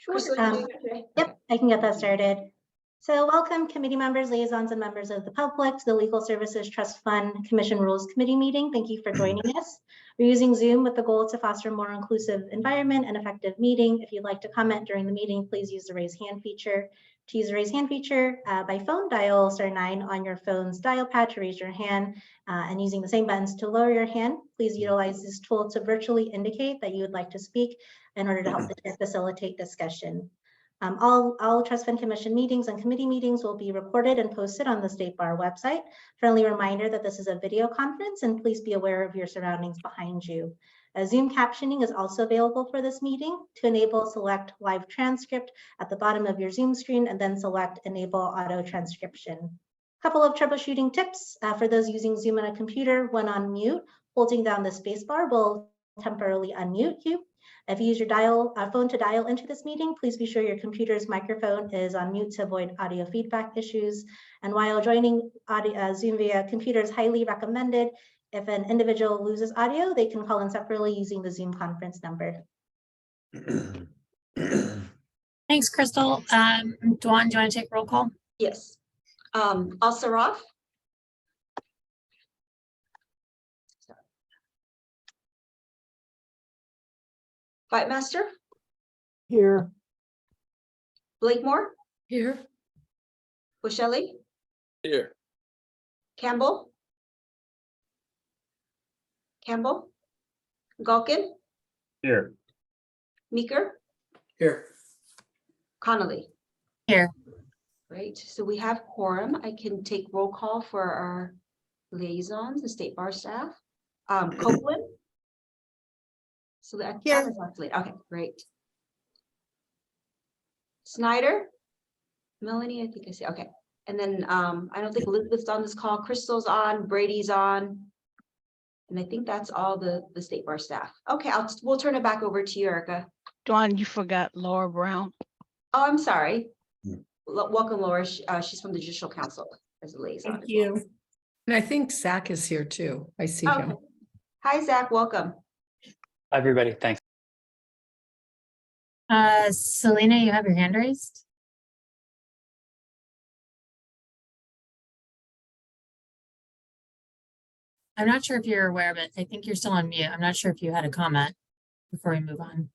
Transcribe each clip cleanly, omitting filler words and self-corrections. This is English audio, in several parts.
Crystal, you doing it today? Yep, I can get that started. So welcome committee members, liaisons, and members of the public to the Legal Services Trust Fund Commission Rules Committee meeting. Thank you for joining us. We're using Zoom with the goal to foster a more inclusive environment and effective meeting. If you'd like to comment during the meeting, please use the raise hand feature. To use the raise hand feature by phone, dial *9 on your phone's dial pad to raise your hand, and using the same buttons to lower your hand. Please utilize this tool to virtually indicate that you would like to speak in order to help facilitate discussion. All Trust Fund Commission meetings and committee meetings will be recorded and posted on the State Bar website. Friendly reminder that this is a video conference, and please be aware of your surroundings behind you. Zoom captioning is also available for this meeting. To enable, select live transcript at the bottom of your Zoom screen and then select enable auto transcription. A couple of troubleshooting tips for those using Zoom on a computer. When on mute, holding down the space bar will temporarily unmute you. If you use your phone to dial into this meeting, please be sure your computer's microphone is on mute to avoid audio feedback issues. And while joining Zoom via computer is highly recommended, if an individual loses audio, they can call in separately using the Zoom conference number. Thanks, Crystal. Dwan, do you want to take roll call? Yes. Al-Sarraf. Fightmaster. Here. Blakemore. Here. Bushelli. Here. Campbell. Galkin. Here. Meeker. Here. Connolly. Here. Great. So we have quorum. I can take roll call for our liaisons, the State Bar staff. Copeland. So that Here. okay, great. Snyder. Melanie, I think I see. Okay. And then I don't think Elizabeth's on this call. Crystal's on, Brady's on. And I think that's all the State Bar staff. Okay, we'll turn it back over to you, Erica. Dawn, you forgot Laura Brown. Oh, I'm sorry. Welcome, Laura. She's from the Judicial Council as a liaison. Thank you. And I think Zach is here too. I see Okay. him. Hi, Zach. Welcome. Hi, everybody. Thanks. Selena, you have your hand raised. I'm not sure if you're aware of it. I think you're still on mute. I'm not sure if you had a comment before we move on.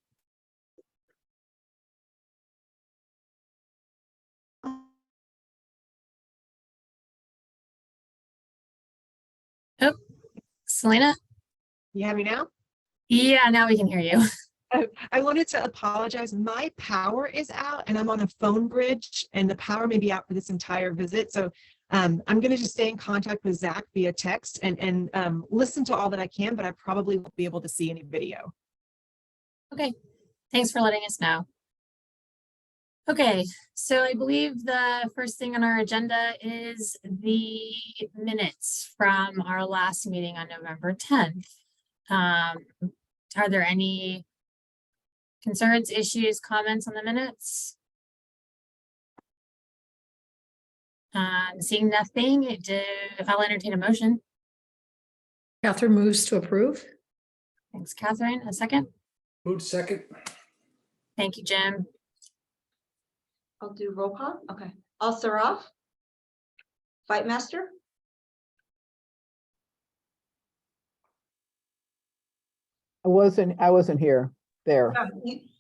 Oh, Selena? You have me now? Yeah, now we can hear you. I wanted to apologize. My power is out and I'm on a phone bridge and the power may be out for this entire visit. So I'm going to just stay in contact with Zach via text and listen to all that I can, but I probably won't be able to see any video. Okay, thanks for letting us know. Okay, so I believe the first thing on our agenda is the minutes from our last meeting on November 10th. Are there any concerns, issues, comments on the minutes? Seeing nothing, I'll entertain a motion. Catherine moves to approve. Thanks, Catherine. A second. Moved second. Thank you, Jim. I'll do roll call. Okay. Al-Sarraf. Fightmaster. I wasn't here. There.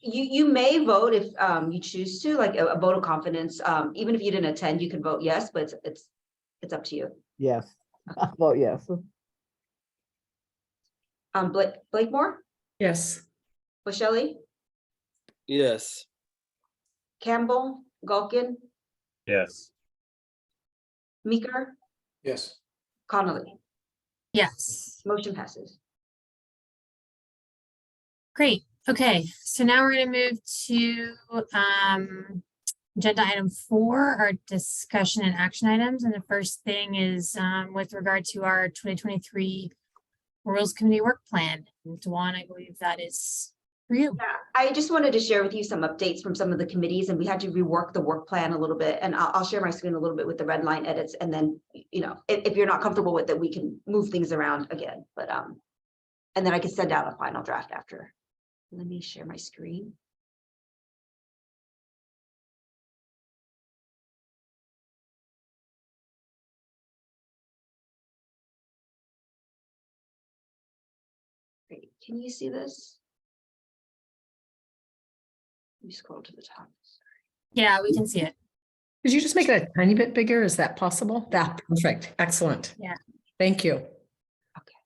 You may vote if you choose to, like a vote of confidence. Even if you didn't attend, you can vote yes, but it's up to you. Yes. I'll vote yes. Blakemore. Yes. Bushelli. Yes. Campbell. Galkin. Yes. Meeker. Yes. Connolly. Yes. Motion passes. Great. Okay, so now we're going to move to agenda item 4, our discussion and action items. And the first thing is with regard to our 2023 Rules Committee work plan. And Dwan, I believe that is for you. Yeah, I just wanted to share with you some updates from some of the committees, and we had to rework the work plan a little bit. And I'll share my screen a little bit with the red line edits. And then, you know, if you're not comfortable with it, we can move things around again. But and then I can send out a final draft after. Let me share my screen. Can you see this? Let me scroll to the top. Yeah, we can see it. Could you just make it a tiny bit bigger? Is that possible? That, perfect, excellent. Yeah. Thank you.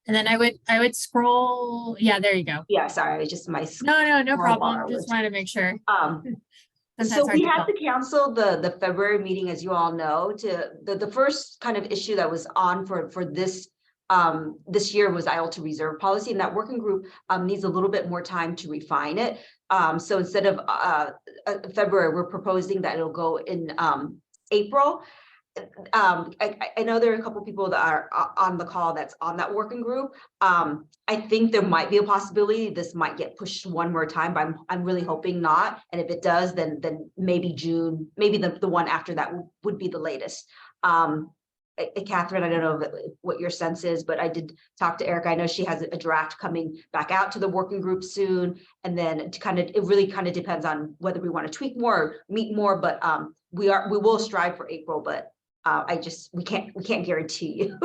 And then I would scroll. Yeah, there you go. Yeah, sorry, just my. No Scroll problem. bar Just was- wanted to make sure. So Sometimes hard we to had tell. to cancel the February meeting, as you all know, to the first kind of issue that was on for this this year was IOLTA reserve policy, and that working group needs a little bit more time to refine it. So instead of February, we're proposing that it'll go in April. I know there are a couple people that are on the call that's on that working group. I think there might be a possibility this might get pushed one more time, but I'm really hoping not. And if it does, then maybe June, maybe the one after that would be the latest. Catherine, I don't know what your sense is, but I did talk to Erica. I know she has a draft coming back out to the working group soon. And then it really kind of depends on whether we want to tweak more or meet more, but we will strive for April, but we can't guarantee you,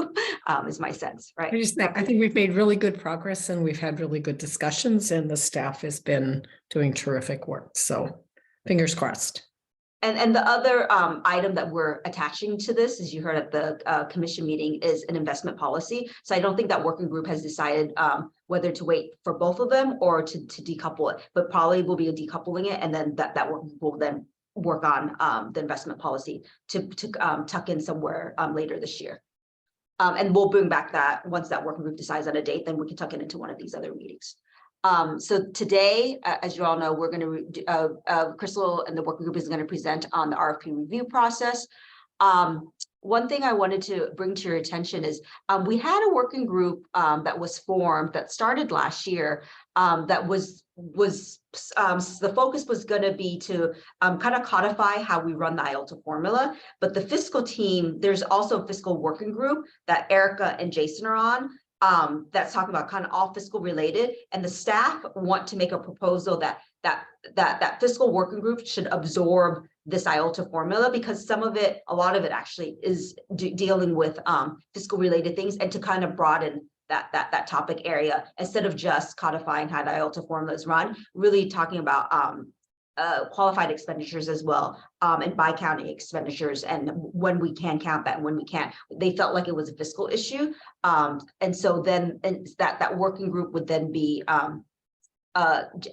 is my sense, right? I think we've made really good progress and we've had really good discussions and the staff has been doing terrific work. So fingers crossed. And the other item that we're attaching to this, as you heard at the commission meeting, is an investment policy. So I don't think that working group has decided whether to wait for both of them or to decouple it, but probably will be decoupling it, and then that working group will then work on the investment policy to tuck in somewhere later this year. And we'll bring back that once that working group decides on a date, then we can tuck it into one of these other meetings. So today, as you all know, we're going to, Crystal and the working group is going to present on the RFP review process. One thing I wanted to bring to your attention is we had a working group that was formed that started last year that was the focus was going to be to kind of codify how we run the IOLTA formula, but the fiscal team, there's also a fiscal working group that Erica and Jason are on. That's talking about kind of all fiscal related, and the staff want to make a proposal that fiscal working group should absorb this IOLTA formula, because a lot of it actually is dealing with fiscal related things, and to kind of broaden that topic area instead of just codifying how the IOLTA formula is run, really talking about qualified expenditures as well, and by county expenditures, and when we can count that and when we can't. They felt like it was a fiscal issue, and so then that working group would then be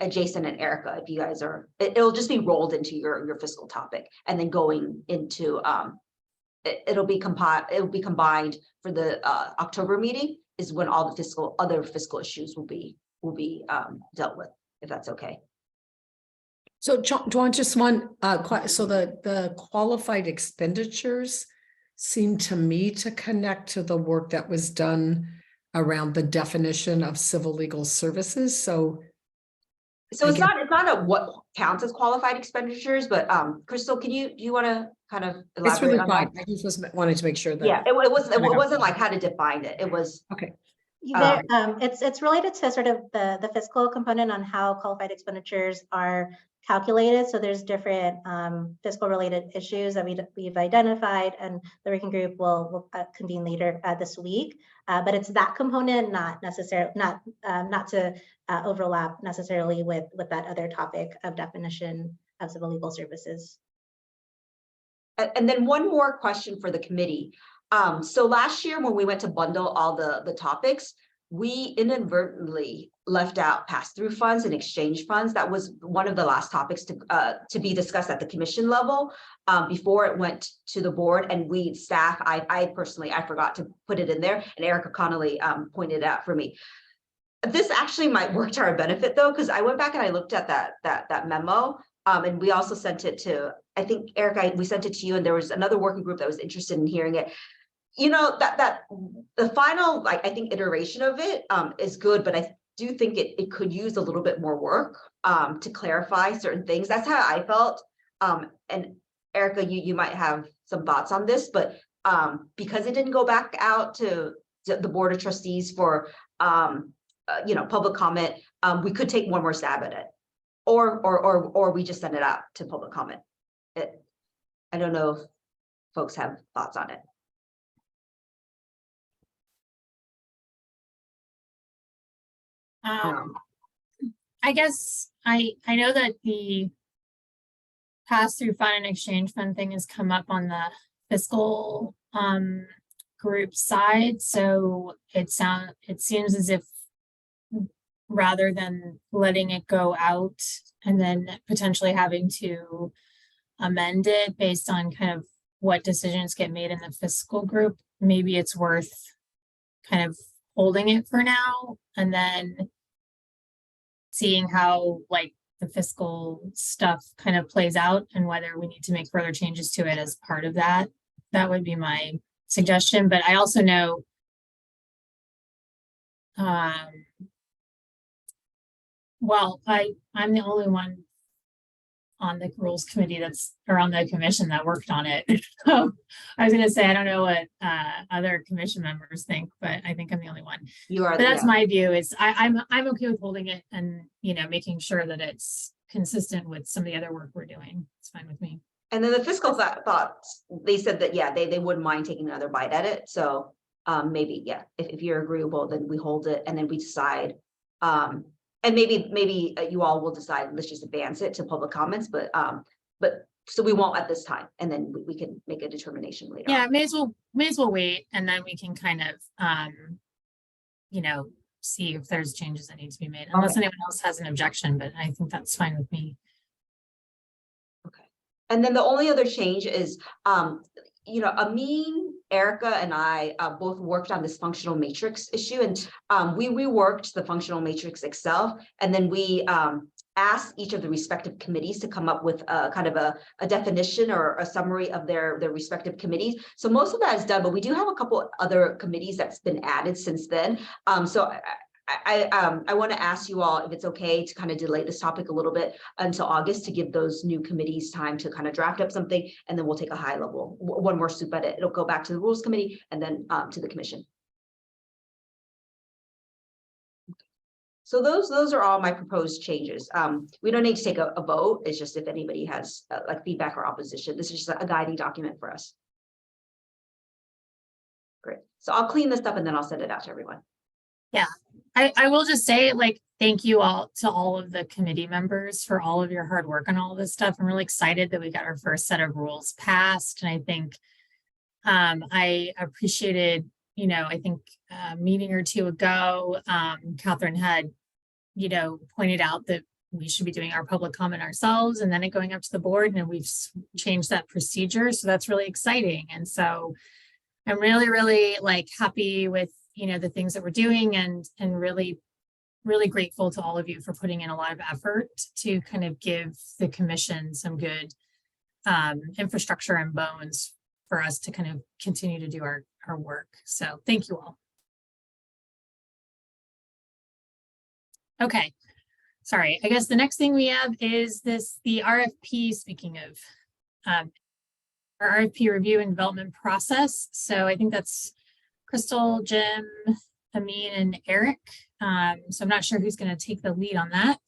Jason and Erica. If you guys are, it'll just be rolled into your fiscal topic, and then going into it'll be combined for the October meeting is when all the other fiscal issues will be dealt with, if that's okay. So John, just one, so the qualified expenditures seem to me to connect to the work that was done around the definition of civil legal services. So it's not a what counts as qualified expenditures, but Crystal, do you want to kind of elaborate it's really on fine. that? I just wanted to make sure that. Yeah, it wasn't like how to define it. It was okay. It's related to sort of the fiscal component on how qualified expenditures are calculated. So there's different fiscal related issues that we've identified, and the working group will convene later this week. But it's that component, not necessarily not to overlap necessarily with that other topic of definition of civil legal services. And then one more question for the committee. So last year when we went to bundle all the topics, we inadvertently left out pass-through funds and exchange funds. That was one of the last topics to be discussed at the commission level before it went to the board. And I personally forgot to put it in there, and Erica Connolly pointed it out for me. This actually might work to our benefit though, because I went back and I looked at that memo, and we also sent it to, I think, Erica, we sent it to you, and there was another working group that was interested in hearing it. You know, that the final, I think, iteration of it is good, but I do think it could use a little bit more work to clarify certain things. That's how I felt. And Erica, you might have some thoughts on this, but because it didn't go back out to the Board of Trustees for public comment, we could take one more stab at it, or we just send it out to public comment. I don't know if folks have thoughts on it. I guess I know that the pass-through fund and exchange fund thing has come up on the fiscal group side. So it seems as if rather than letting it go out and then potentially having to amend it based on kind of what decisions get made in the fiscal group, maybe it's worth kind of holding it for now and then seeing how like the fiscal stuff kind of plays out and whether we need to make further changes to it as part of that. That would be my suggestion. But I also know well, I'm the only one on the rules committee or on the commission that worked on it. So I was gonna say, I don't know what other commission members think, but I think I'm the only one. You are. But that's my view is I'm okay with holding it and, you know, making sure that it's consistent with some of the other work we're doing. It's fine with me. And then the fiscal thoughts, they said that, yeah, they wouldn't mind taking another bite at it. So maybe, yeah, if you're agreeable, then we hold it and then we decide. And maybe you all will decide, let's just advance it to public comments, but so we won't at this time, and then we can make a determination later. Yeah, on. may as well wait, and then we can kind of, you know, see if there's changes that need to be made, unless anyone else has an objection, but I think that's fine with me. Okay. And then the only other change is, you know, Amin, Erica, and I both worked on this functional matrix issue, and we reworked the functional matrix itself, and then we asked each of the respective committees to come up with kind of a definition or a summary of their respective committees. So most of that is done, but we do have a couple other committees that's been added since then. So I want to ask you all if it's okay to kind of delay this topic a little bit until August to give those new committees time to kind of draft up something, and then we'll take a high level, one more soup at it. It'll go back to the rules committee and then to the commission. So those are all my proposed changes. We don't need to take a vote. It's just if anybody has like feedback or opposition. This is just a guiding document for us. Great. So I'll clean this up and then I'll send it out to everyone. Yeah, I will just say, like, thank you all to all of the committee members for all of your hard work on all this stuff. I'm really excited that we got our first set of rules passed. And I think I appreciated, you know, I think a meeting or two ago, Catherine had, you know, pointed out that we should be doing our public comment ourselves and then it going up to the board, and we've changed that procedure. So that's really exciting. And so I'm really, really like happy with, you know, the things that we're doing, and really, really grateful to all of you for putting in a lot of effort to kind of give the commission some good infrastructure and bones for us to kind of continue to do our work. So thank you all. Okay, sorry. I guess the next thing we have is the RFP, speaking of our RFP review and development process. So I think that's Crystal, Jim, Amin, and Eric. So I'm not sure who's going to take the lead on that,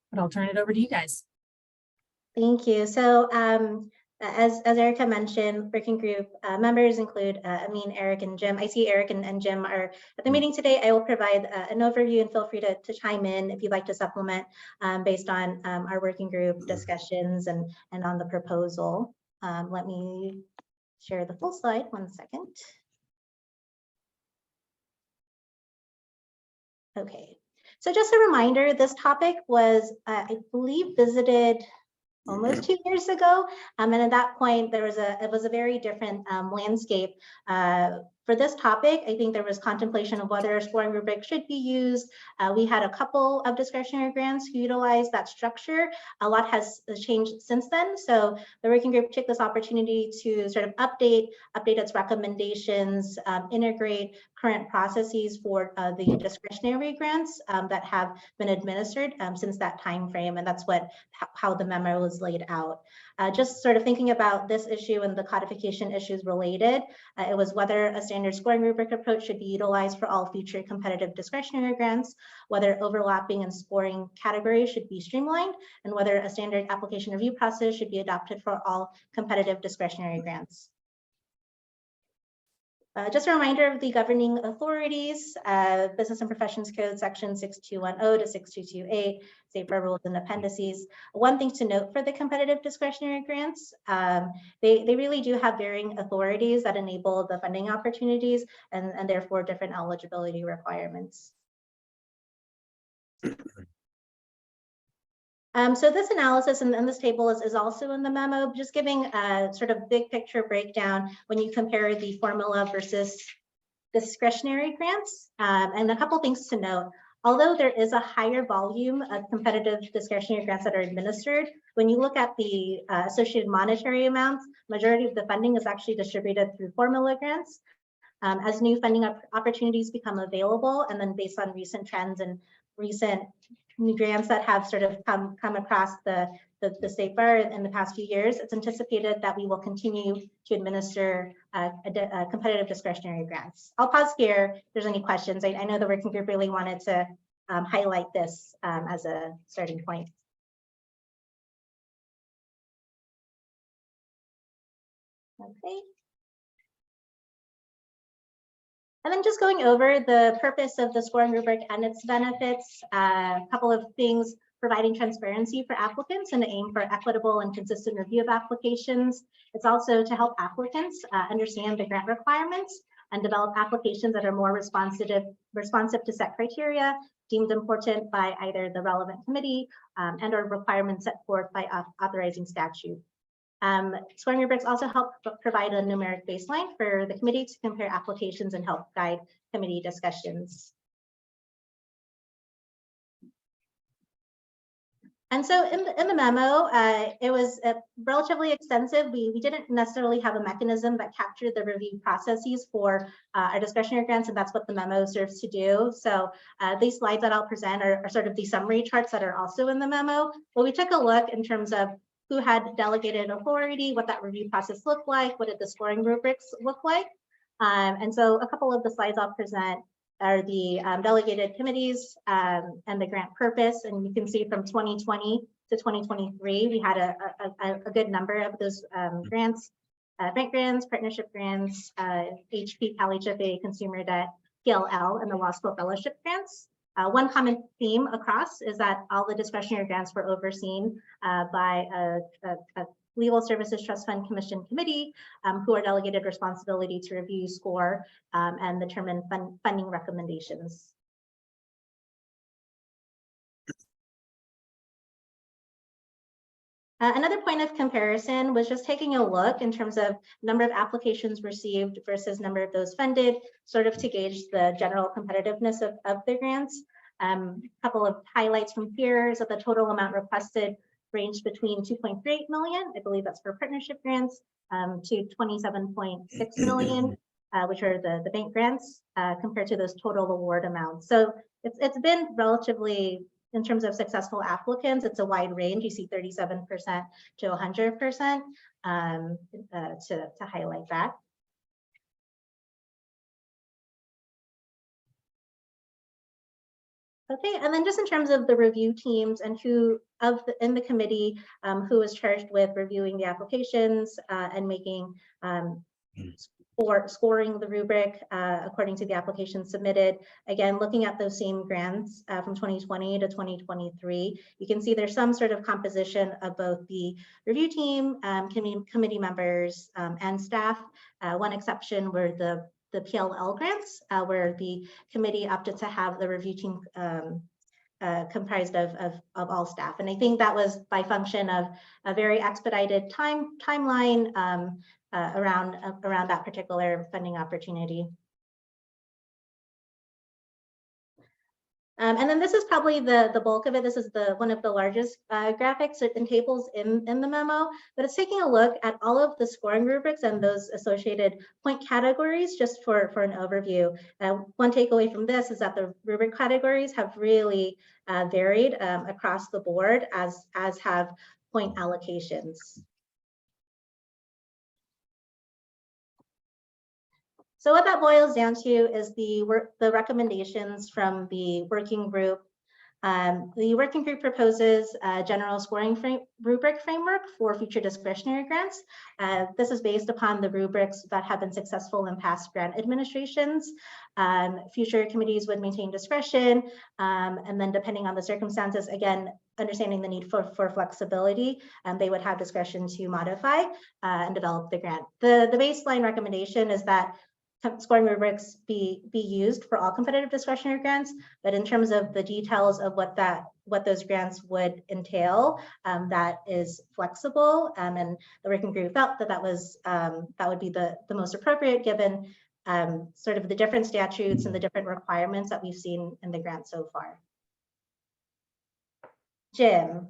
but I'll turn it over to you guys. Thank you. So as Erica mentioned, working group members include Amin, Eric, and Jim. I see Eric and Jim are at the meeting today. I will provide an overview and feel free to chime in if you'd like to supplement based on our working group discussions and on the proposal. Let me share the full slide, 1 second. Okay, so just a reminder, this topic was, I believe, visited almost 2 years ago. And at that point, it was a very different landscape. For this topic, I think there was contemplation of whether a scoring rubric should be used. We had a couple of discretionary grants who utilized that structure. A lot has changed since then. So the working group took this opportunity to sort of update its recommendations, integrate current processes for the discretionary grants that have been administered since that time frame. And that's how the memo was laid out. Just sort of thinking about this issue and the codification issues related, it was whether a standard scoring rubric approach should be utilized for all future competitive discretionary grants, whether overlapping and scoring categories should be streamlined, and whether a standard application review process should be adopted for all competitive discretionary grants. Just a reminder of the governing authorities, Business and Professions Code section 6210 to 6228, Safe Harbor rules and appendices. One thing to note for the competitive discretionary grants, they really do have varying authorities that enable the funding opportunities and therefore different eligibility requirements. So this analysis and this table is also in the memo, just giving a sort of big picture breakdown when you compare the formula versus discretionary grants. And a couple things to note. Although there is a higher volume of competitive discretionary grants that are administered, when you look at the associated monetary amounts, majority of the funding is actually distributed through formula grants. As new funding opportunities become available, and then based on recent trends and recent grants that have sort of come across the state bar in the past few years, it's anticipated that we will continue to administer competitive discretionary grants. I'll pause here if there's any questions. I know the working group really wanted to highlight this as a starting point. Okay. And then just going over the purpose of the scoring rubric and its benefits, a couple of things: providing transparency for applicants and aim for equitable and consistent review of applications. It's also to help applicants understand the grant requirements and develop applications that are more responsive to set criteria deemed important by either the relevant committee and or requirements set forth by authorizing statute. Scoring rubrics also help provide a numeric baseline for the committee to compare applications and help guide committee discussions. And so in the memo, it was relatively extensive. We didn't necessarily have a mechanism that captured the review processes for our discretionary grants, and that's what the memo serves to do. So these slides that I'll present are sort of the summary charts that are also in the memo. But we took a look in terms of who had delegated authority, what that review process looked like, what did the scoring rubrics look like. And so a couple of the slides I'll present are the delegated committees and the grant purpose. And you can see from 2020 to 2023, we had a good number of those grants, bank grants, partnership grants, HP, Cal HFA, consumer debt, PLL, and the law school fellowship grants. One common theme across is that all the discretionary grants were overseen by a Legal Services Trust Fund Commission Committee, who are delegated responsibility to review, score, and determine funding recommendations. Another point of comparison was just taking a look in terms of number of applications received versus number of those funded, sort of to gauge the general competitiveness of the grants. A couple of highlights from here is that the total amount requested ranged between 2.38 million, I believe that's for partnership grants, to 27.6 million, which are the bank grants, compared to those total award amounts. So it's been relatively, in terms of successful applicants, it's a wide range. You see 37% to 100% to highlight that. Okay, and then just in terms of the review teams and who in the committee who was charged with reviewing the applications and making scoring the rubric according to the application submitted. Again, looking at those same grants from 2020 to 2023, you can see there's some sort of composition of both the review team, committee members, and staff. One exception were the PLL grants, where the committee opted to have the review team comprised of all staff. And I think that was by function of a very expedited timeline around that particular funding opportunity. And then this is probably the bulk of it. This is one of the largest graphics and tables in the memo, but it's taking a look at all of the scoring rubrics and those associated point categories just for an overview. One takeaway from this is that the rubric categories have really varied across the board, as have point allocations. So what that boils down to is the recommendations from the working group The working group proposes a general scoring rubric framework for future discretionary grants. This is based upon the rubrics that have been successful in past grant administrations. Future committees would maintain discretion, and then depending on the circumstances, again, understanding the need for flexibility, they would have discretion to modify and develop the grant. The baseline recommendation is that scoring rubrics be used for all competitive discretionary grants, but in terms of the details of what those grants would entail, that is flexible, and the working group felt that would be the most appropriate given sort of the different statutes and the different requirements that we've seen in the grant so far. Jim.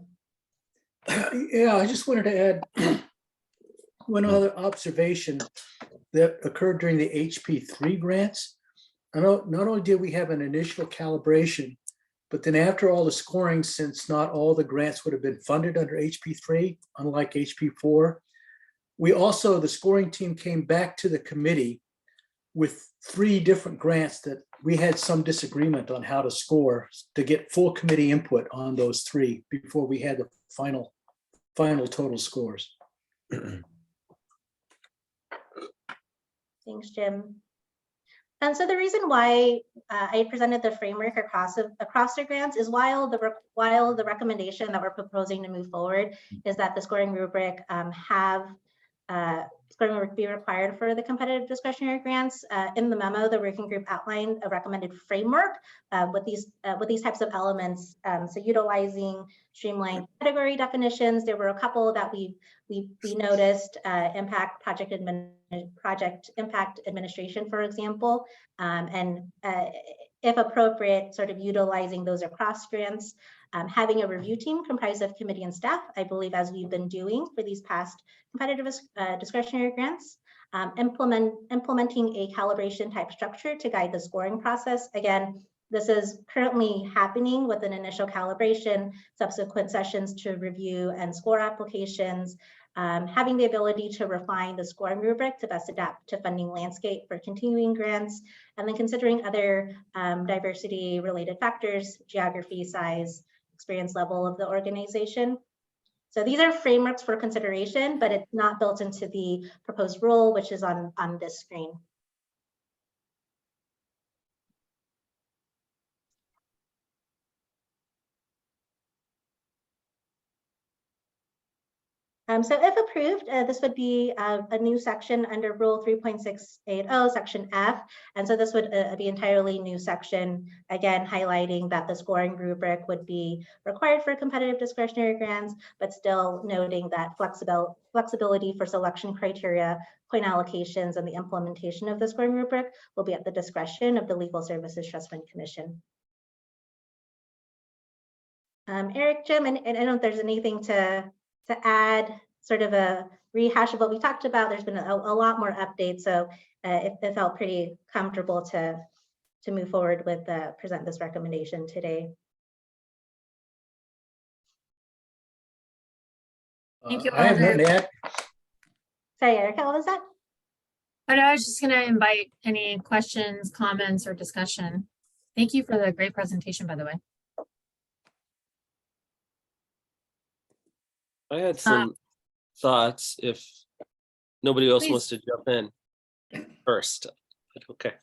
Yeah, I just wanted to add one other observation that occurred during the HP3 grants. I know not only did we have an initial calibration, but then after all the scoring, since not all the grants would have been funded under HP3, unlike HP4, the scoring team came back to the committee with 3 different grants that we had some disagreement on how to score to get full committee input on those 3 before we had the final total scores. Thanks, Jim. And so the reason why I presented the framework across the grants is while the recommendation that we're proposing to move forward is that the scoring rubric scoring rubric be required for the competitive discretionary grants. In the memo, the working group outlined a recommended framework with these types of elements. So utilizing streamlined category definitions, there were a couple that we noticed: project impact administration, for example, and if appropriate, sort of utilizing those across grants. Having a review team comprised of committee and staff, I believe, as we've been doing for these past competitive discretionary grants. Implementing a calibration type structure to guide the scoring process. Again, this is currently happening with an initial calibration, subsequent sessions to review and score applications. Having the ability to refine the scoring rubric to best adapt to funding landscape for continuing grants, and then considering other diversity related factors, geography, size, experience level of the organization. So these are frameworks for consideration, but it's not built into the proposed rule, which is on this screen. So if approved, this would be a new section under Rule 3.680, Section F. And so this would be entirely new section, again, highlighting that the scoring rubric would be required for competitive discretionary grants, but still noting that flexibility for selection criteria, point allocations, and the implementation of the scoring rubric will be at the discretion of the Legal Services Trust Fund Commission. Eric, Jim, and I don't know if there's anything to add, sort of a rehash of what we talked about. There's been a lot more updates, so it felt pretty comfortable to move forward with present this recommendation today. Thank you, I have nothing to add. Sorry, Erica, what was that? Oh, no, I was just going to invite any questions, comments, or discussion. Thank you for the great presentation, by the way. I had some thoughts if nobody else Please. wants to jump in first. Okay.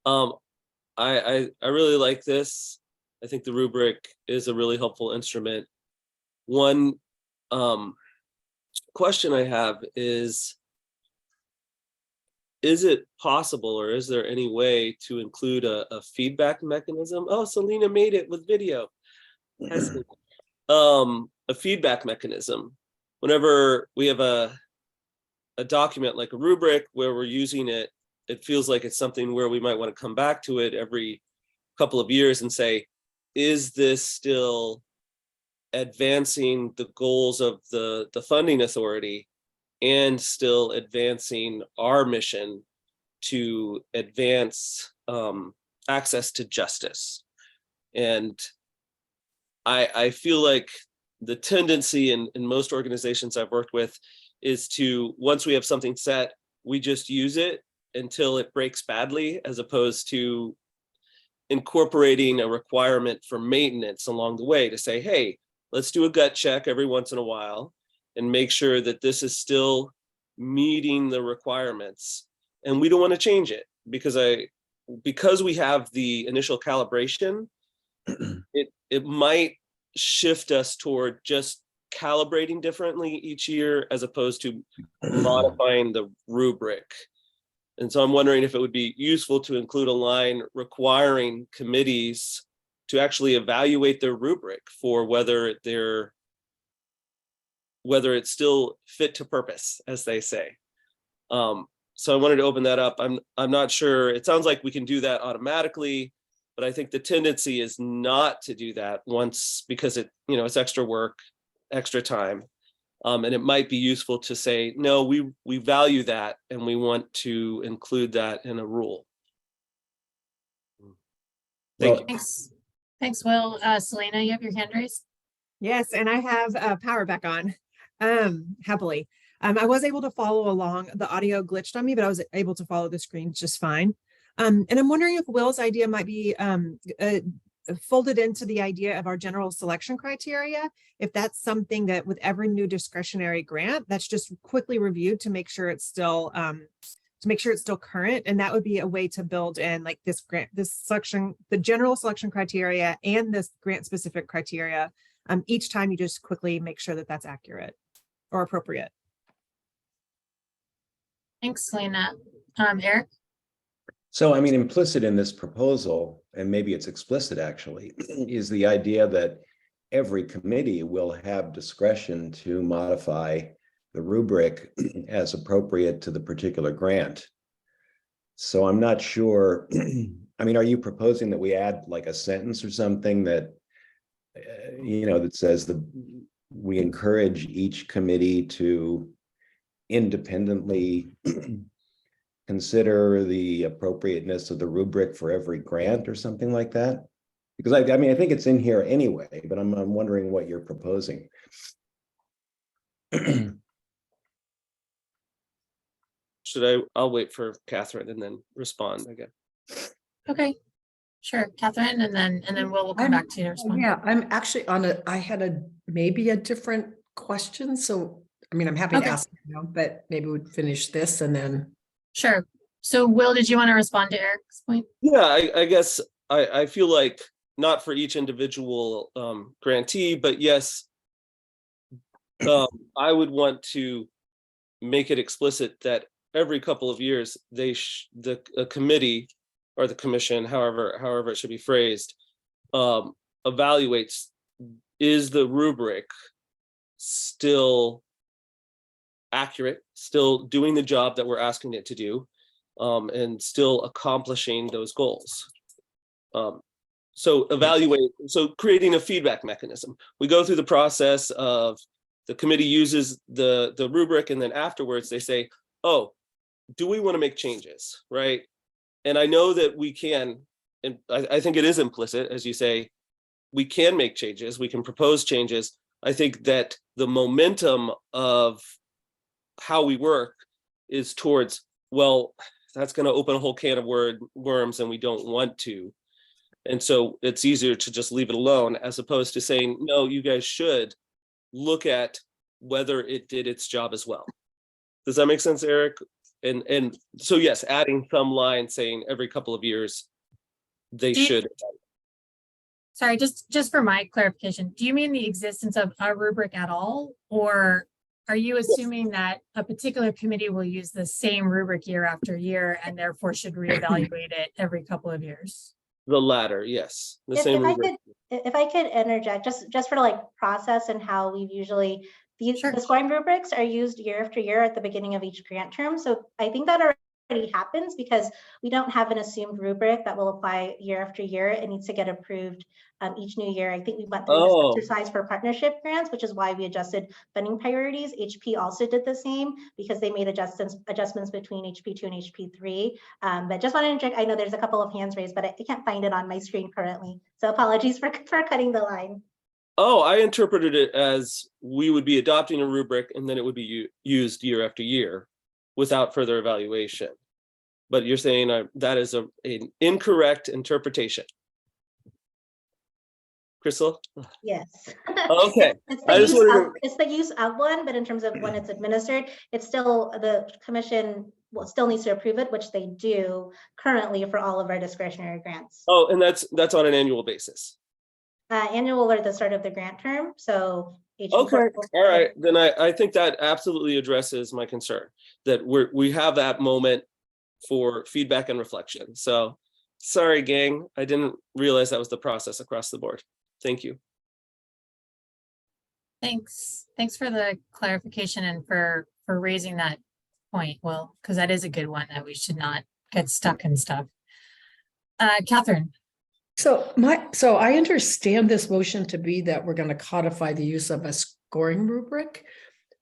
I really like this. I think the rubric is a really helpful instrument. One question I have is it possible, or is there any way to include a feedback mechanism? Oh, Selena made it with video. A feedback mechanism. Whenever we have a document like a rubric where we're using it, it feels like it's something where we might want to come back to it every couple of years and say, is this still advancing the goals of the funding authority and still advancing our mission to advance access to justice? And I feel like the tendency in most organizations I've worked with is to, once we have something set, we just use it until it breaks badly, as opposed to incorporating a requirement for maintenance along the way to say, hey, let's do a gut check every once in a while and make sure that this is still meeting the requirements. And we don't want to change it because we have the initial calibration, it might shift us toward just calibrating differently each year as opposed to modifying the rubric. And so I'm wondering if it would be useful to include a line requiring committees to actually evaluate their rubric for whether it's still fit to purpose, as they say. So I wanted to open that up. I'm not sure. It sounds like we can do that automatically, but I think the tendency is not to do that once, because it's extra work, extra time. And it might be useful to say, no, we value that and we want to include that in a rule. Thank you. Thanks, Will. Selena, you have your hand raised? Yes, and I have power back on, happily. I was able to follow along. The audio glitched on me, but I was able to follow the screen just fine. And I'm wondering if Will's idea might be folded into the idea of our general selection criteria. If that's something that with every new discretionary grant, that's just quickly reviewed to make sure it's still current. And that would be a way to build in like this selection, the general selection criteria and this grant specific criteria. Each time you just quickly make sure that that's accurate or appropriate. Thanks, Selena. Eric? So, I mean, implicit in this proposal, and maybe it's explicit actually, is the idea that every committee will have discretion to modify the rubric as appropriate to the particular grant. So I'm not sure, I mean, are you proposing that we add like a sentence or something that, that says that we encourage each committee to independently consider the appropriateness of the rubric for every grant or something like that? Because I mean, I think it's in here anyway, but I'm wondering what you're proposing. I'll wait for Catherine and then respond again. Okay, sure, Catherine, and then we'll come back to you to respond. Yeah, I'm actually I had maybe a different question. So, I mean, I'm happy to ask now, but maybe we'd finish this and then. Sure. So Will, did you want to respond to Eric's point? Yeah, I guess I feel like not for each individual grantee, but yes, I would want to make it explicit that every couple of years the committee or the commission, however it should be phrased, evaluates, is the rubric still accurate, still doing the job that we're asking it to do, and still accomplishing those goals. So creating a feedback mechanism. We go through the process of the committee uses the rubric, and then afterwards they say, oh, do we want to make changes, right? And I know that we can, and I think it is implicit, as you say, we can make changes, we can propose changes. I think that the momentum of how we work is towards, well, that's going to open a whole can of worms and we don't want to. And so it's easier to just leave it alone as opposed to saying, no, you guys should look at whether it did its job as well. Does that make sense, Eric? And so yes, adding some line saying every couple of years they should. Sorry, just for my clarification, do you mean the existence of a rubric at all, or are you assuming that a particular committee will use the same rubric year after year and therefore should reevaluate it every couple of years? The latter, yes. The same rubric. If I could interject, just for like process and how we've usually, the scoring rubrics are used year after year at the beginning of each grant term. So I think that already happens because we don't have an assumed rubric that will apply year after year. It needs to get approved each new year. I think we went through this exercise for partnership grants, which is why we adjusted funding priorities. HP also did the same because they made adjustments between HP2 and HP3. But just wanted to check, I know there's a couple of hands raised, but I can't find it on my screen currently. So apologies for cutting the line. Oh, I interpreted it as we would be adopting a rubric and then it would be used year after year without further evaluation. But you're saying that is an incorrect interpretation. Crystal? Yes. Okay. It's I the just use wanted of, it's the use of one, but in terms of when it's administered, it's still, the commission will still needs to approve it, which they do currently for all of our discretionary grants. Oh, and that's on an annual basis. Annual or the start of the grant term, so. each Okay, report- all right, then I think that absolutely addresses my concern, that we have that moment for feedback and reflection. So, sorry, gang, I didn't realize that was the process across the board. Thank you. Thanks. Thanks for the clarification and for raising that point. Well, because that is a good one that we should not get stuck in stuff. Catherine. So I understand this motion to be that we're going to codify the use of a scoring rubric,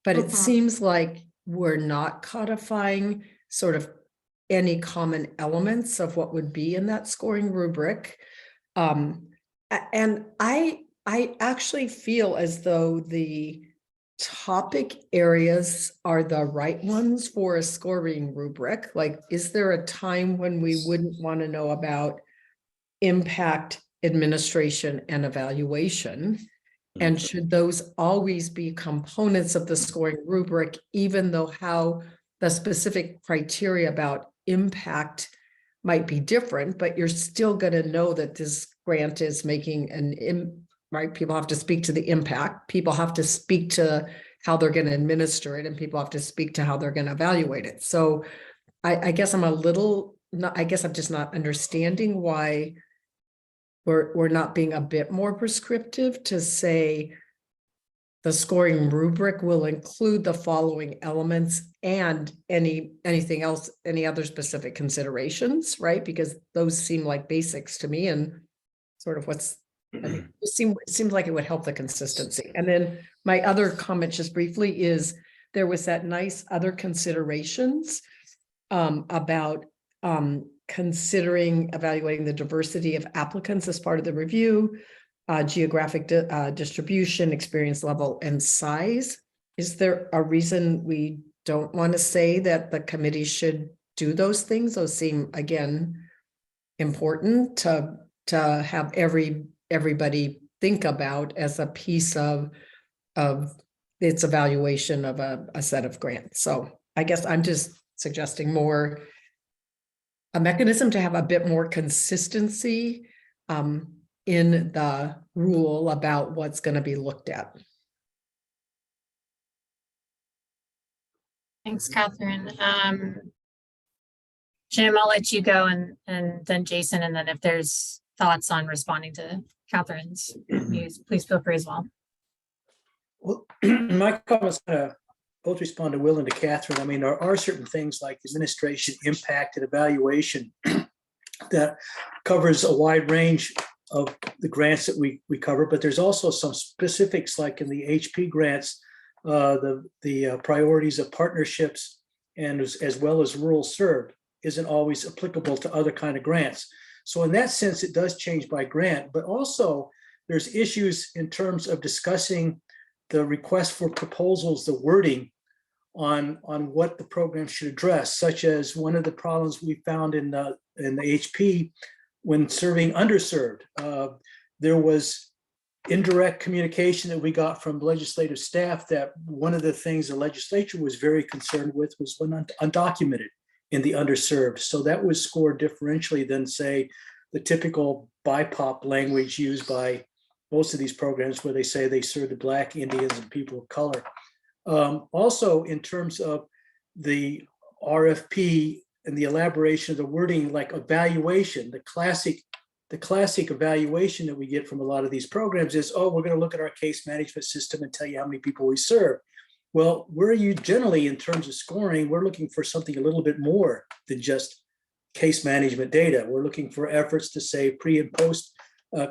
but it Mhm. seems like we're not codifying sort of any common elements of what would be in that scoring rubric. And I actually feel as though the topic areas are the right ones for a scoring rubric. Like, is there a time when we wouldn't want to know about impact, administration, and evaluation? And should those always be components of the scoring rubric, even though how the specific criteria about impact might be different, but you're still going to know that this grant is making right? People have to speak to the impact. People have to speak to how they're going to administer it, and people have to speak to how they're going to evaluate it. So I guess I'm I'm just not understanding why we're not being a bit more prescriptive to say the scoring rubric will include the following elements and anything else, any other specific considerations, right? Because those seem like basics to me, and sort of it seems like it would help the consistency. And then my other comment, just briefly, is there was that nice other considerations about considering evaluating the diversity of applicants as part of the review, geographic distribution, experience level, and size. Is there a reason we don't want to say that the committee should do those things? Those seem, again, important to have everybody think about as a piece of its evaluation of a set of grants. So I guess I'm just suggesting a mechanism to have a bit more consistency in the rule about what's going to be looked at. Thanks, Catherine. Jim, I'll let you go, and then Jason, and then if there's thoughts on responding to Catherine's views, please feel free as well. Well, my comments both respond to Will and to Catherine. I mean, there are certain things like administration, impact, and evaluation that covers a wide range of the grants that we cover, but there's also some specifics like in the HP grants, the priorities of partnerships and as well as rural served isn't always applicable to other kind of grants. So in that sense, it does change by grant, but also there's issues in terms of discussing the request for proposals, the wording on what the program should address, such as one of the problems we found in the HP when serving underserved. There was indirect communication that we got from legislative staff that one of the things the legislature was very concerned with was when undocumented in the underserved. So that was scored differentially than, say, the typical BIPOP language used by most of these programs where they say they serve the Black, Indians, and people of color. Also, in terms of the RFP and the elaboration of the wording, like evaluation, the classic evaluation that we get from a lot of these programs is, oh, we're going to look at our case management system and tell you how many people we serve. Well, we're generally, in terms of scoring, we're looking for something a little bit more than just case management data. We're looking for efforts to say pre and post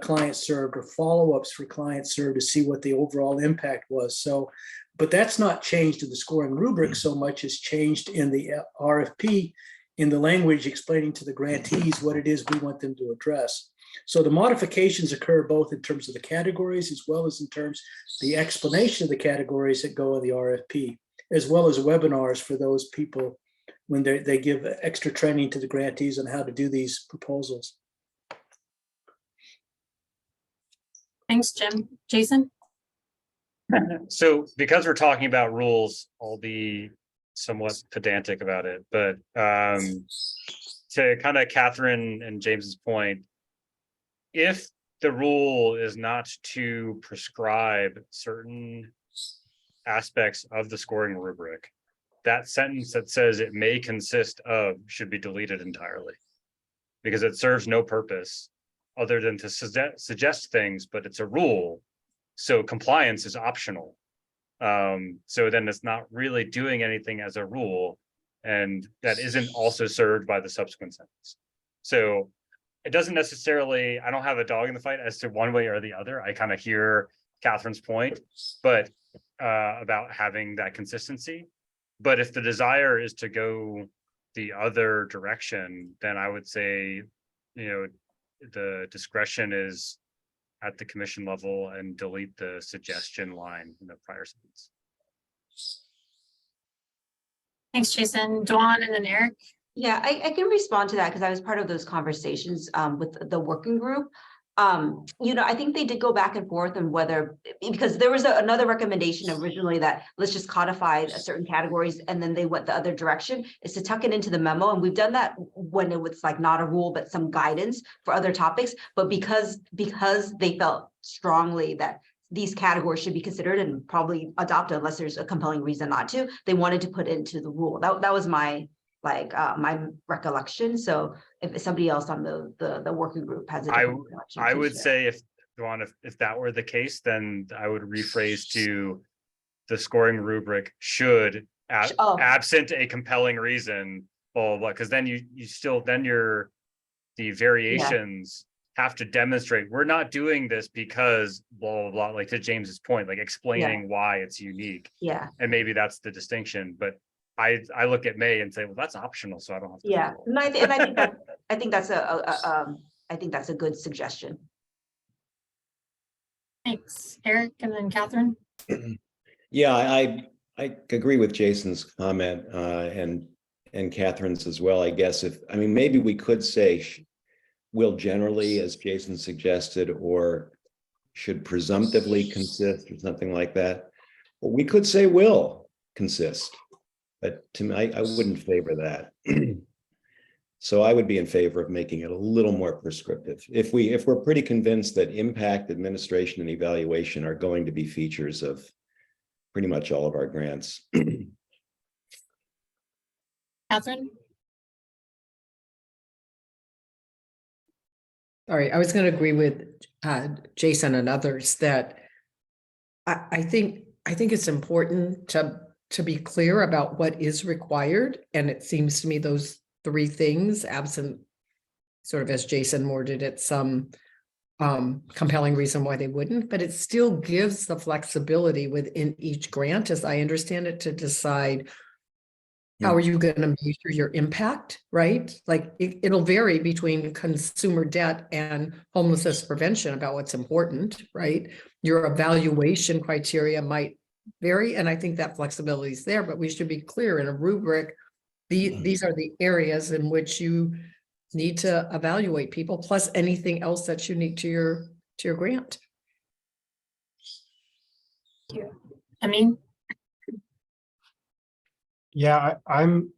client served or follow-ups for clients served to see what the overall impact was. So, but that's not changed in the scoring rubric so much as changed in the RFP, in the language explaining to the grantees what it is we want them to address. So the modifications occur both in terms of the categories as well as in terms of the explanation of the categories that go in the RFP, as well as webinars for those people when they give extra training to the grantees on how to do these proposals. Thanks, Jim. Jason? So because we're talking about rules, I'll be somewhat pedantic about it, but to kind of Catherine and James's point, if the rule is not to prescribe certain aspects of the scoring rubric, that sentence that says it may consist of should be deleted entirely, because it serves no purpose other than to suggest things, but it's a rule. So compliance is optional. So then it's not really doing anything as a rule, and that isn't also served by the subsequent sentence. So it doesn't necessarily, I don't have a dog in the fight as to one way or the other. I kind of hear Catherine's point, but about having that consistency. But if the desire is to go the other direction, then I would say, the discretion is at the commission level and delete the suggestion line in the prior sentence. Thanks, Jason. Dawn and then Eric. Yeah, I can respond to that because I was part of those conversations with the working group. I think they did go back and forth on whether, because there was another recommendation originally that let's just codify certain categories, and then they went the other direction, is to tuck it into the memo. And we've done that when it was like not a rule, but some guidance for other topics. But because they felt strongly that these categories should be considered and probably adopted unless there's a compelling reason not to, they wanted to put it into the rule. That was my my recollection. So if somebody else on the working group has a different recollection, I please would share. say if that were the case, then I would rephrase to the scoring rubric should absent a compelling reason, blah, blah, blah, because then the variations have to demonstrate we're not doing this because blah, blah, blah, like to James's point, like explaining why it's unique. Yeah. And maybe that's the distinction, but I look at May and say, well, that's optional, so I don't have to. Yeah, no, I think that's a good suggestion. Thanks, Eric, and then Catherine. Yeah, I agree with Jason's comment and Catherine's as well, I guess. Maybe we could say will generally, as Jason suggested, or should presumptively consist or something like that. But we could say will consist. But to me, I wouldn't favor that. So I would be in favor of making it a little more prescriptive. If we're pretty convinced that impact, administration, and evaluation are going to be features of pretty much all of our grants. Catherine? Sorry, I was going to agree with Jason and others that I think it's important to be clear about what is required. And it seems to me those three things, absent sort of as Jason worded it, some compelling reason why they wouldn't, but it still gives the flexibility within each grant, as I understand it, to decide how are you going to measure your impact, right? Like it'll vary between consumer debt and homelessness prevention about what's important, right? Your evaluation criteria might vary, and I think that flexibility is there, but we should be clear in a rubric. These are the areas in which you need to evaluate people, plus anything else that's unique to your grant. Thank you. I mean, yeah, I'm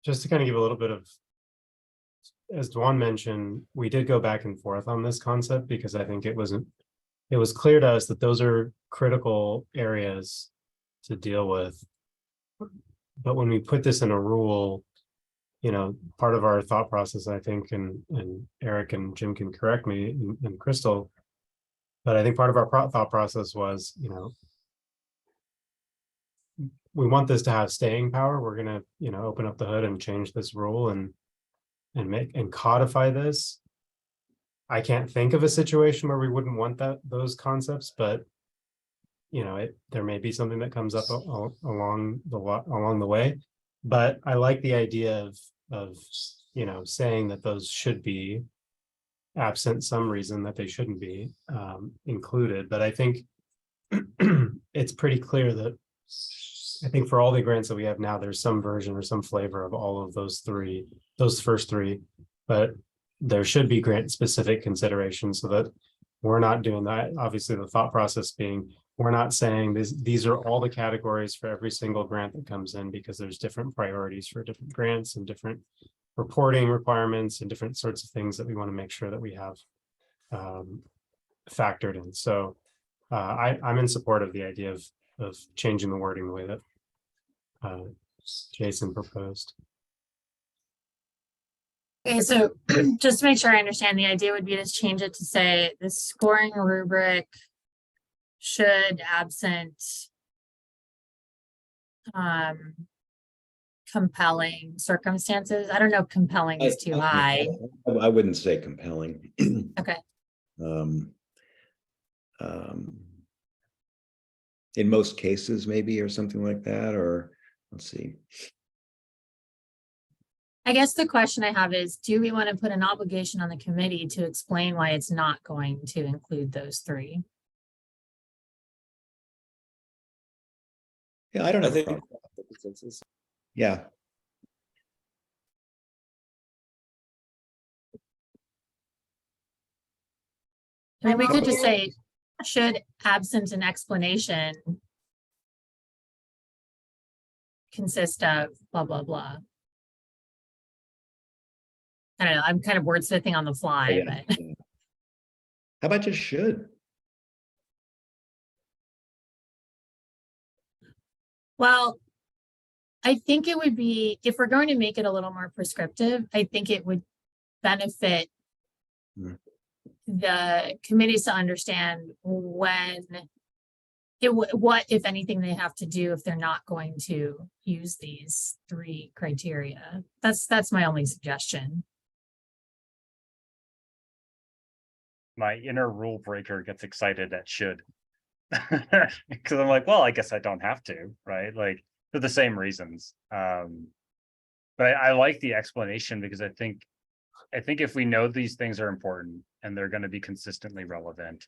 just to kind of give a little bit of, as Dwan mentioned, we did go back and forth on this concept because I think it was clear to us that those are critical areas to deal with. But when we put this in a rule, part of our thought process, I think, and Eric and Jim can correct me, and Crystal, but I think part of our thought process was, we want this to have staying power. We're going to, open up the hood and change this rule and codify this. I can't think of a situation where we wouldn't want those concepts, but there may be something that comes up along the way. But I like the idea of saying that those should be, absent some reason that they shouldn't be included. But I think it's pretty clear that I think for all the grants that we have now, there's some version or some flavor of all of those first three, but there should be grant specific considerations so that we're not doing that. Obviously, the thought process being, we're not saying these are all the categories for every single grant that comes in, because there's different priorities for different grants and different reporting requirements and different sorts of things that we want to make sure that we have factored in. So I'm in support of the idea of changing the wording the way that Jason proposed. Okay, so just to make sure I understand, the idea would be to change it to say the scoring rubric should, absent compelling circumstances. I don't know if compelling is too high. I wouldn't say compelling. Okay. In most cases, maybe, or something like that, or let's see. I guess the question I have is, do we want to put an obligation on the committee to explain why it's not going to include those three? Yeah, I don't I have a think problem. the consensus. Yeah, I mean, we could just say, should, absent an explanation, consist of blah, blah, blah. I don't know, I'm kind of wordsmithing on the fly, yeah. but How about just should? well, I think it would be, if we're going to make it a little more prescriptive, I think it would benefit Hmm. the committees to understand when what, if anything, they have to do if they're not going to use these three criteria. That's my only suggestion. My inner rule breaker gets excited at should. Because I'm like, well, I guess I don't have to, right? Like, for the same reasons. But I like the explanation, because I think if we know these things are important and they're going to be consistently relevant,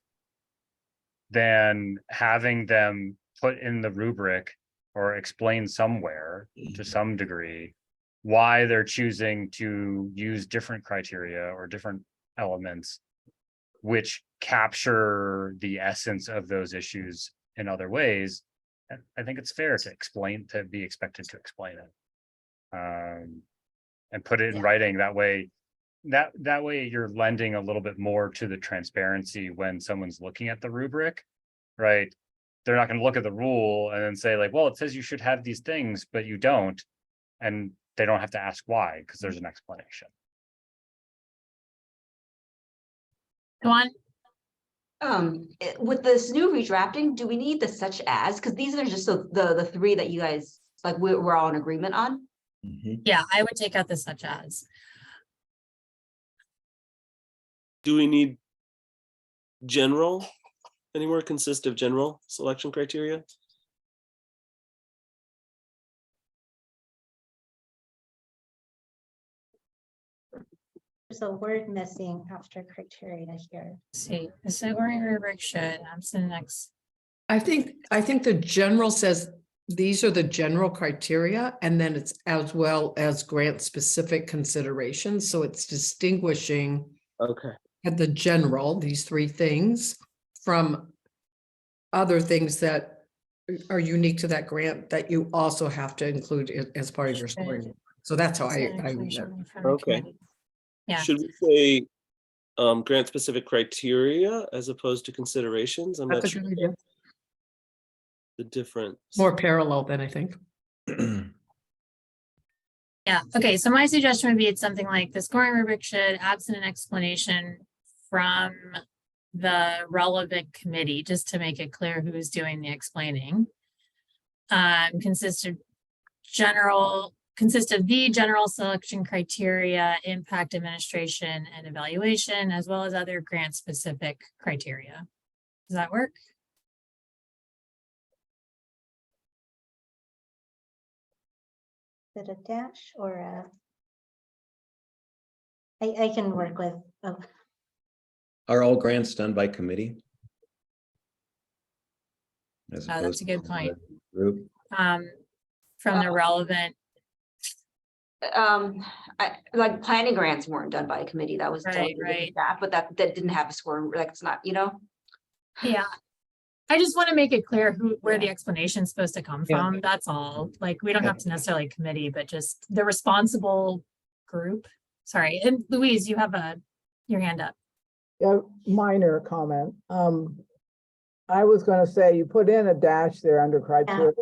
then having them put in the rubric or explain somewhere to some degree why they're choosing to use different criteria or different elements which capture the essence of those issues in other ways. I think it's fair to be expected to explain it. And put it in writing. That way you're lending a little bit more to the transparency when someone's looking at the rubric, right? They're not going to look at the rule and then say like, well, it says you should have these things, but you don't. And they don't have to ask why, because there's an explanation. Go on. With this new redrafting, do we need the such as? Because these are just the three that you guys, like, we're all in agreement on. Mhm. Yeah, I would take out the such as. Do we need general? Anywhere consist of general selection criteria? There's a word missing after criteria here. Let's see, the scoring rubric should, absent next. I think the general says these are the general criteria, and then it's as well as grant specific considerations. So it's distinguishing Okay. at the general, these three things, from other things that are unique to that grant that you also have to include as part of your scoring. So that's how I read it. Okay. Yeah. Should we say grant specific criteria as opposed to considerations? I'm not That's a sure good idea. the difference. More parallel than I think. Yeah, okay, so my suggestion would be it's something like the scoring rubric should, absent an explanation from the relevant committee, just to make it clear who is doing the explaining. Consist of the general selection criteria, impact, administration, and evaluation, as well as other grant specific criteria. Does that work? Is it a dash or a? I can work with, oh, Are all grants done by committee? As That's opposed a good to point. Group? From the relevant. like planning grants weren't done by a committee. That was Right, delegated to right. staff, but that didn't have a score, like, it's not, Yeah. I just want to make it clear where the Yeah. explanation is supposed to come Yeah. from. That's all. Like, we don't Yeah. have to necessarily committee, but just the responsible group. Sorry. And Louise, you have your hand up. Yeah, minor comment. I was gonna say, you put in a dash there under criteria.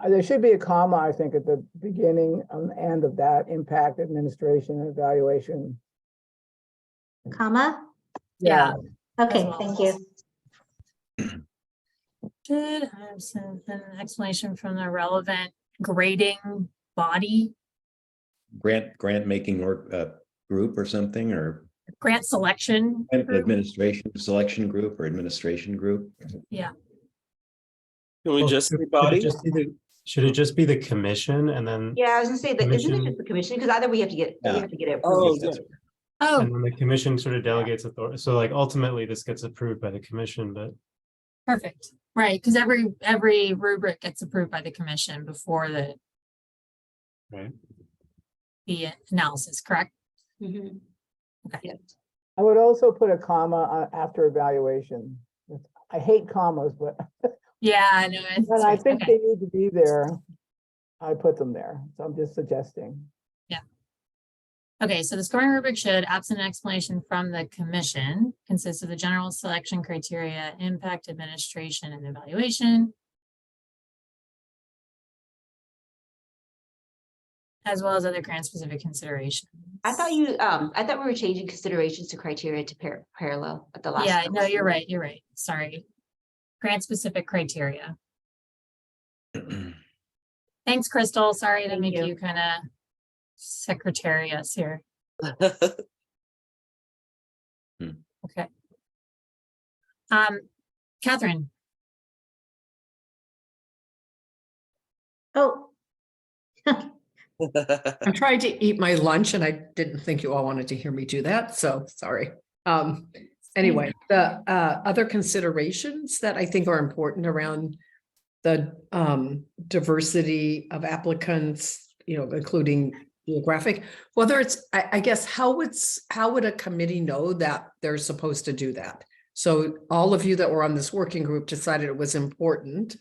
There should be a comma, I think, at the beginning and end of that, impact, administration, and evaluation. Comma? Yeah. Okay, well. thank you. Should have an explanation from the relevant grading body, Grant making group or something, or grant selection. group. administration selection group or administration group. Yeah. Can we Well, just say should it body? should it just be the commission and then, Yeah, I was gonna say that, isn't it Commission. just the commission? Because either we have to get Yeah. it Oh, approved. yeah. Oh, and then the commission sort of delegates authority? So like ultimately this gets approved by the commission, but perfect. Right. Because every rubric gets approved by the commission before right. the analysis, correct? Mhm. Okay. Yes. I would also put a comma after evaluation. I hate commas, but Yeah, I know. when I think okay. they need to be there, I put them there. So I'm just suggesting. Okay, so the scoring rubric should, absent an explanation from the commission, consist of the general selection criteria, impact, administration, and evaluation. As well as other grant specific considerations. I thought we were changing considerations to criteria to parallel at the last. Yeah, no, you're right, Sorry. Grant specific criteria. Thanks, Crystal. Sorry to Thank make you. you kind of secretariat here. Okay. Catherine, Oh, I'm trying to eat my lunch and I didn't think you all wanted to hear me do that, so sorry. Anyway, the other considerations that I think are important around the diversity of applicants, including geographic, whether it's, I guess, how would a committee know that they're supposed to do that? So all of you that were on this working group decided it was important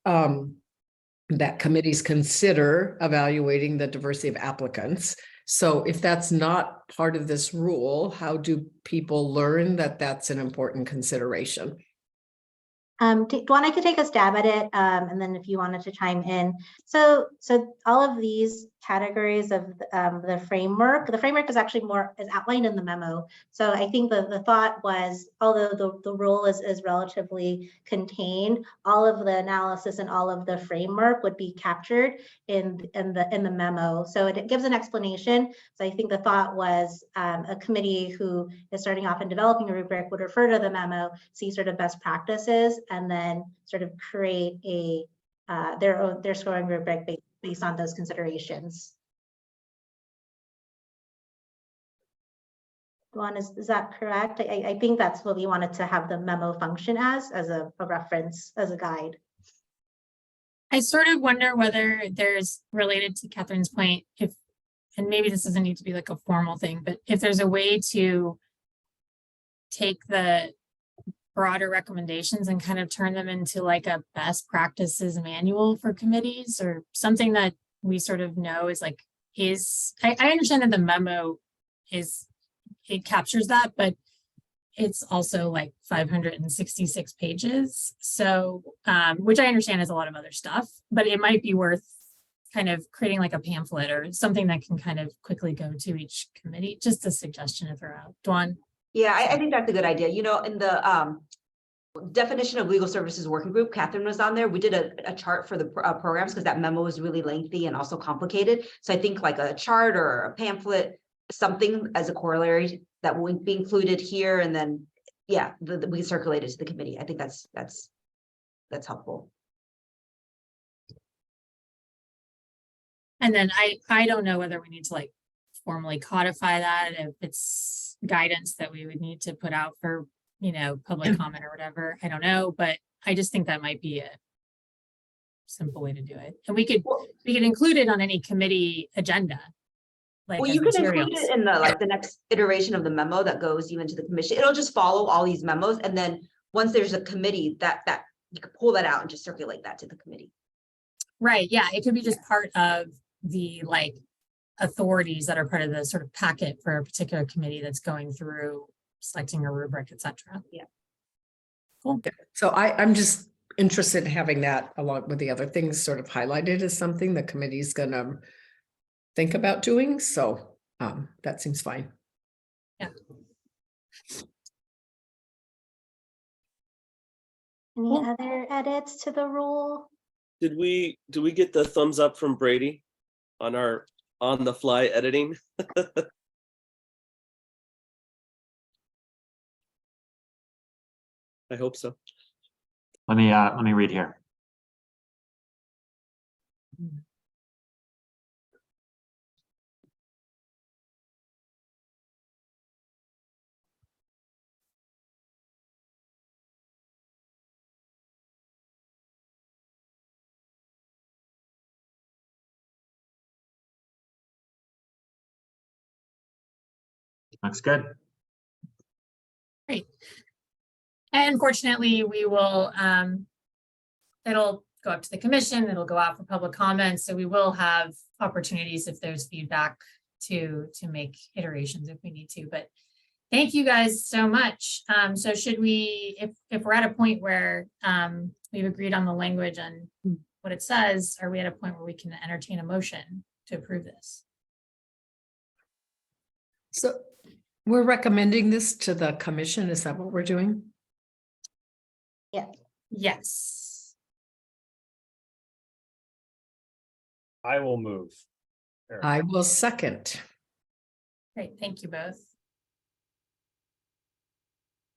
that committees consider evaluating the diversity of applicants. So if that's not part of this rule, how do people learn that that's an important consideration? Dwan, I could take a stab at it, and then if you wanted to chime in. So all of these categories of the framework is actually is outlined in the memo. So I think the thought was, although the rule is relatively contained, all of the analysis and all of the framework would be captured in the memo. So it gives an explanation. So I think the thought was a committee who is starting off and developing a rubric would refer to the memo, see sort of best practices, and then sort of create their scoring rubric based on those considerations. Duan, is that correct? I think that's what we wanted to have the memo function as a reference, as a guide. I sort of wonder whether there's, related to Catherine's point, and maybe this doesn't need to be like a formal thing, but if there's a way to take the broader recommendations and kind of turn them into like a best practices manual for committees, or something that we sort of know is like, I understand that the memo it captures that, but it's also like 566 pages. So, which I understand is a lot of other stuff, but it might be worth kind of creating like a pamphlet or something that can kind of quickly go to each committee. Just a suggestion to throw out. Dwan? Yeah, I think that's a good idea. In the definition of legal services working group, Catherine was on there. We did a chart for the programs because that memo was really lengthy and also complicated. So I think like a chart or a pamphlet, something as a corollary that will be included here, and then we circulate it to the committee. I think that's helpful. And then I don't know whether we need to like formally codify that, if it's guidance that we would need to put out for, public comment or whatever. I don't know, but I just think that might be simple way to do it. And we could include it on any committee agenda. Like Well, as you can include materials. it in the next iteration of the memo that goes even to the commission. It'll just follow all these memos, and then once there's a committee that you can pull that out and just circulate that to the committee. Right, yeah, it could be just part of the like authorities that are part of the sort of packet for a particular committee that's going through selecting a rubric, et cetera. Yeah. Cool. So I'm just interested in having that along with the other things sort of highlighted as something the committee's gonna think about doing. So that seems fine. Yeah. Any other edits to the rule? Did we get the thumbs up from Brady on our on the fly editing? I hope so. Let me read here. Looks good. Great. And unfortunately, we will, it'll go up to the commission, it'll go out for public comments. So we will have opportunities if there's feedback to make iterations if we need to, but thank you guys so much. So should we, if we're at a point where we've agreed on the language and what it says, are we at a point where we can entertain a motion to approve this? So we're recommending this to the commission. Is that what we're doing? Yeah. Yes. I will move. I will second. Great, thank you both.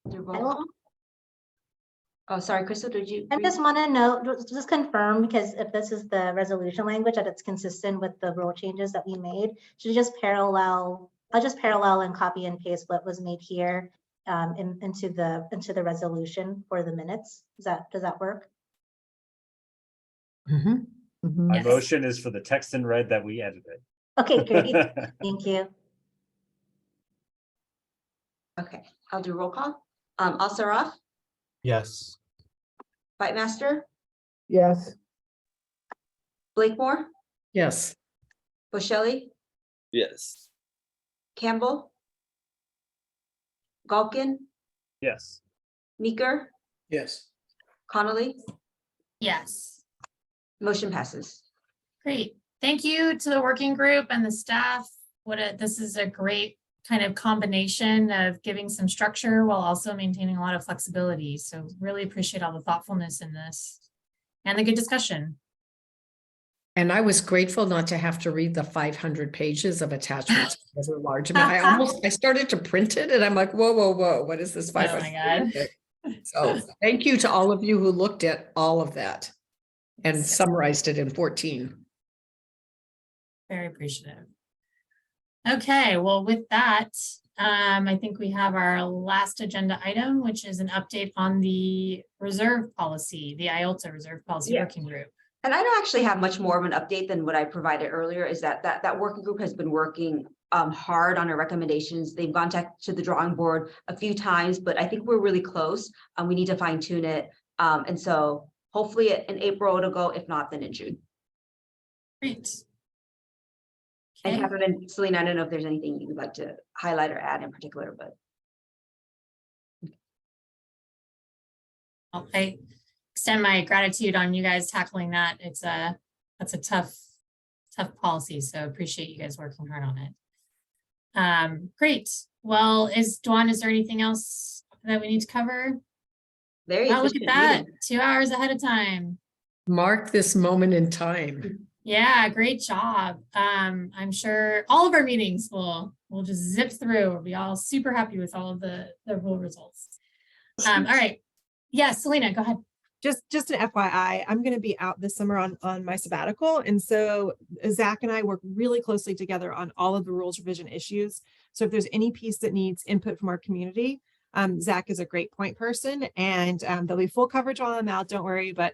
Do I roll will- call? Oh, sorry, Crystal, did you? I just want to note, just confirm, because if this is the resolution language, that it's consistent with the rule changes that we made, should just parallel, I'll just parallel and copy and paste what was made here into the resolution for the minutes. Does that work? Mhm. My Yes. motion is for the text in red that we edited. Okay, great. Thank you. Okay, I'll do roll call. Alsaroff, Yes. Fightmaster, Yes, Blakemore, Yes. Boschelli, Yes. Campbell, Galkin, Yes. Meeker, yes. Connolly, Yes. motion passes. Great. Thank you to the working group and the staff. This is a great kind of combination of giving some structure while also maintaining a lot of flexibility. So really appreciate all the thoughtfulness in this and the good discussion. And I was grateful not to have to read the 500 pages of attachments. It was a large amount. I started to print it and I'm like, whoa, whoa, whoa, what is this 500? Oh my God. So thank you to all of you who looked at all of that and summarized it in 14. Very appreciative. Okay, well, with that, I think we have our last agenda item, which is an update on the reserve policy, the IOLTA reserve policy Yeah. working group. And I don't actually have much more of an update than what I provided earlier, is that working group has been working hard on our recommendations. They've gone to the drawing board a few times, but I think we're really close. We need to fine tune it. And so hopefully in April it'll go, if not, then in June. Great. And Okay. Catherine and Selena, I don't know if there's anything you would like to highlight or add in particular, but. I extend my gratitude on you guys tackling that. That's a tough policy. So appreciate you guys working hard on it. Great. Well, Dawn, is there anything else that we need to cover? Very Oh, look at efficient that. meeting. 2 hours ahead of time. Mark this moment in time. Yeah, great job. I'm sure all of our meetings will just zip through. We'll be all super happy with all of the rule results. All right. Yeah, Selena, go ahead. Just an FYI, I'm going to be out this summer on my sabbatical. And so Zach and I work really closely together on all of the rules revision issues. So if there's any piece that needs input from our community, Zach is a great point person, and there'll be full coverage while I'm out, don't worry, but